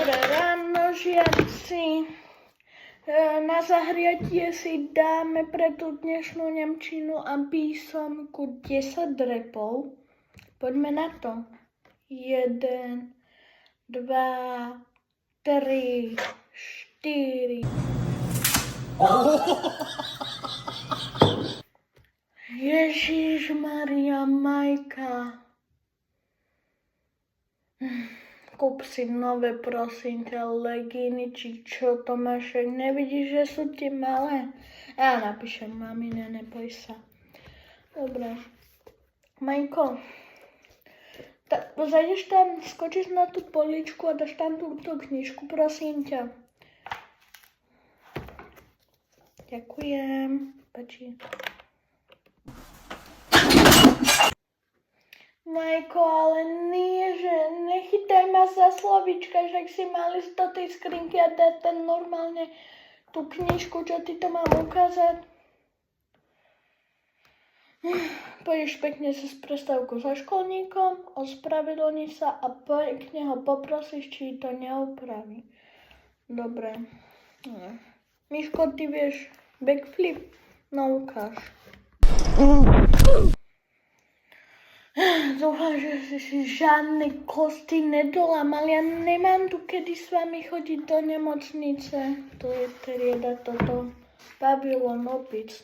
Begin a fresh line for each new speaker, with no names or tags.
Dobré ráno, žiaci. Na zahriatie si dáme pre tú dnešnú nemčinu a písomku 10 repov. Poďme na to. 1, 2, 3, 4. Ježišmaria, Majka. Kúp si nové, prosím ťa, legíny, či čo to máš, nevidíš, že sú ti malé? Ja napíšem mamine, neboj sa. Dobre. Majko, zajdeš tam, skočíš na tú poličku a dáš tam túto knižku, prosím ťa. Ďakujem. Páči. Majko, ale nie, že nechytaj ma za slovíčka, však si mal ísť do tej skrinky a dať ten normálne tú knižku, čo ti to mám ukázať. Pôjdeš pekne sa s prestávkou so školníkom, ospravedlní sa a pekne ho poprosíš, či to neopraví. Dobre. Miško, ty vieš backflip? No ukáž. Dúfam, že si žiadne kosti nedolámal. Ja nemám tu kedy s vami chodiť do nemocnice. To je trieda toto. Babylon opic.